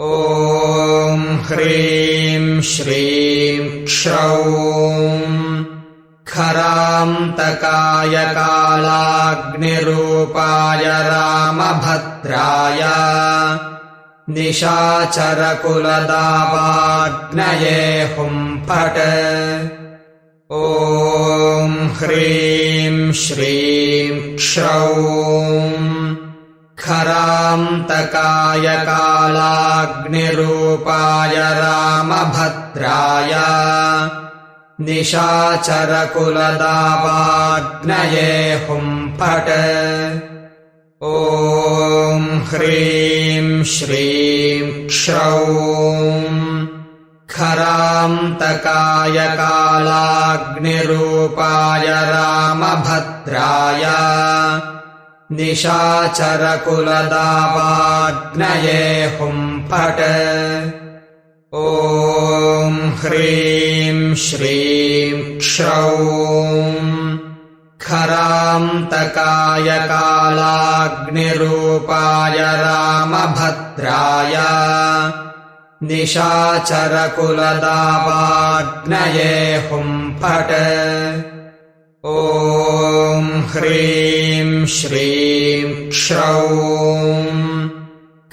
ॐ ह्रीं श्रीं क्षौं खरान्तकाय कालाग्निरूपाय रामभद्राय निशाचरकुलदावाग्नये हुं फट्। ॐ ह्रीं श्रीं क्षौं खरान्तकाय कालाग्निरूपाय रामभद्राय निशाचरकुलदावाग्नये हुं फट्। ॐ ह्रीं श्रीं क्षौं खरान्तकाय कालाग्निरूपाय रामभद्राय निशाचरकुलदावाग्नये हुं फट्। ॐ ह्रीं श्रीं क्षौं खरान्तकाय कालाग्निरूपाय रामभद्राय निशाचरकुलदावाग्नये हुं फट्। ॐ ह्रीं श्रीं क्षौं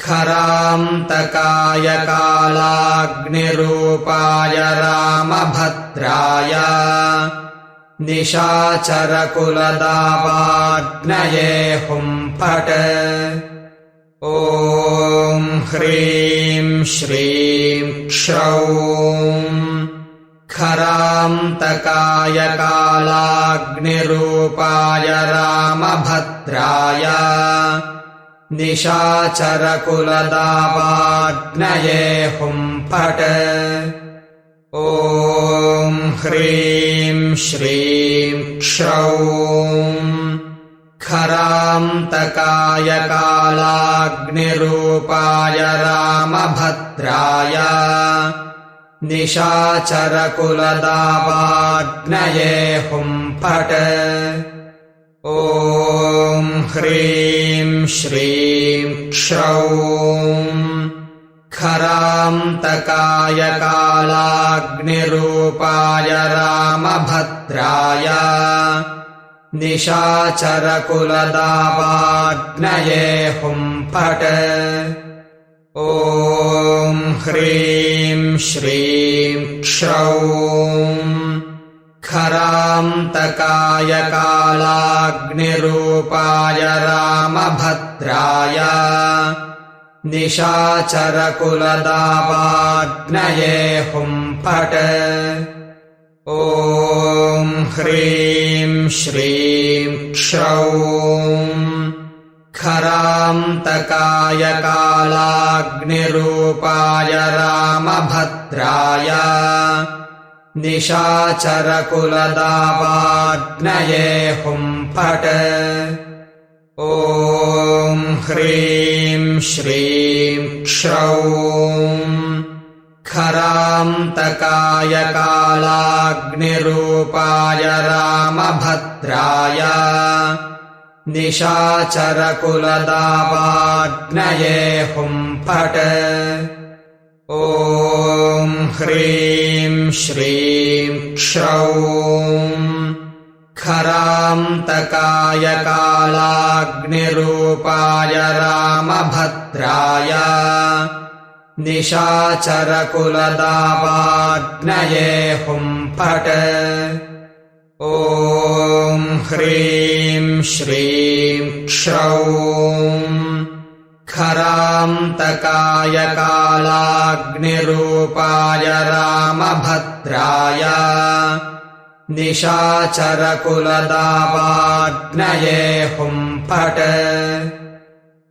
खरान्तकाय कालाग्निरूपाय रामभद्राय निशाचरकुलदावाग्नये हुं फट्। ॐ ह्रीं श्रीं क्षौं खरान्तकाय कालाग्निरूपाय रामभद्राय निशाचरकुलदावाग्नये हुं फट्। ॐ ह्रीं श्रीं क्षौं खरान्तकाय कालाग्निरूपाय रामभद्राय निशाचरकुलदावाग्नये हुं फट्। ॐ ह्रीं श्रीं क्षौं खरान्तकाय कालाग्निरूपाय रामभद्राय निशाचरकुलदावाग्नये हुं फट्। ॐ ह्रीं श्रीं क्षौं खरान्तकाय कालाग्निरूपाय रामभद्राय निशाचरकुलदावाग्नये हुं फट्। ॐ ह्रीं श्रीं क्षौं खरान्तकाय कालाग्निरूपाय रामभद्राय निशाचरकुलदावाग्नये हुं फट्। ॐ ह्रीं श्रीं क्षौं खरान्तकाय कालाग्निरूपाय रामभद्राय निशाचरकुलदावाग्नये हुं फट्। ॐ ह्रीं श्रीं क्षौं खरान्तकाय कालाग्निरूपाय रामभद्राय निशाचरकुलदावाग्नये हुं फट्। ॐ ह्रीं श्रीं क्षौं खरान्तकाय कालाग्निरूपाय रामभद्राय निशाचरकुलदावाग्नये हुं फट्।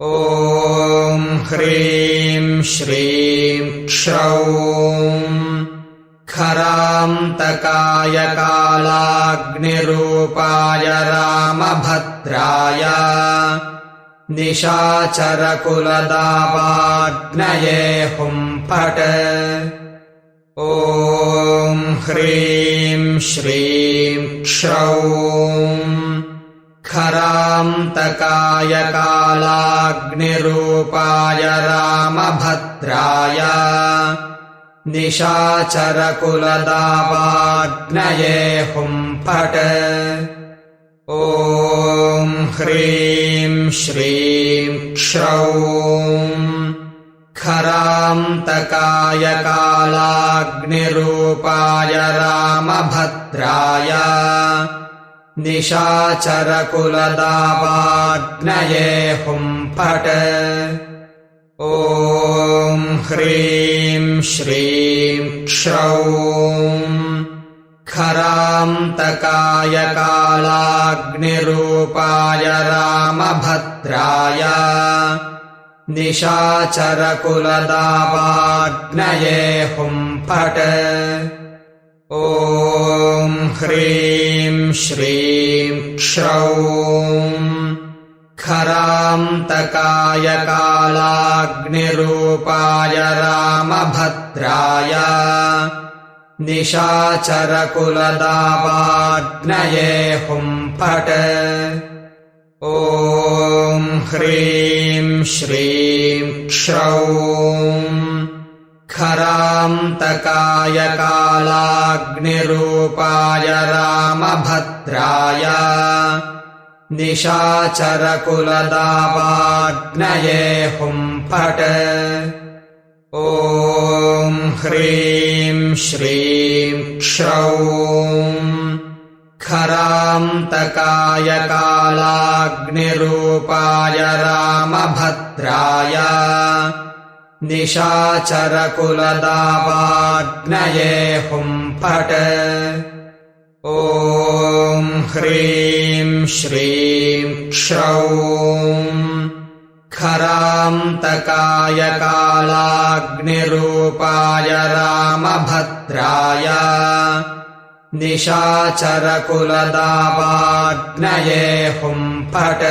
ॐ ह्रीं श्रीं क्षौं खरान्तकाय कालाग्निरूपाय रामभद्राय निशाचरकुलदावाग्नये हुं फट्। ॐ ह्रीं श्रीं क्षौं खरान्तकाय कालाग्निरूपाय रामभद्राय निशाचरकुलदावाग्नये हुं फट् ॐ ह्रीं श्रीं क्षौं खरान्तकाय कालाग्निरूपाय रामभद्राय निशाचरकुलदावाग्नये हुं फट् ॐ ह्रीं श्रीं क्षौं खरान्तकाय कालाग्निरूपाय रामभद्राय निशाचरकुलदावाग्नये हुं फट् ॐ ह्रीं श्रीं क्षौं खरान्तकाय कालाग्निरूपाय रामभद्राय निशाचरकुलदावाग्नये हुं फट् ॐ ह्रीं श्रीं क्षौं खरान्तकाय कालाग्निरूपाय रामभद्राय निशाचरकुलदावाग्नये हुं फट् ॐ ह्रीं श्रीं क्षौं खरान्तकाय कालाग्निरूपाय रामभद्राय निशाचरकुलदावाग्नये हुं फट् ॐ ह्रीं श्रीं क्षौं खरान्तकाय कालाग्निरूपाय रामभद्राय निशाचरकुलदावाग्नये हुं फट्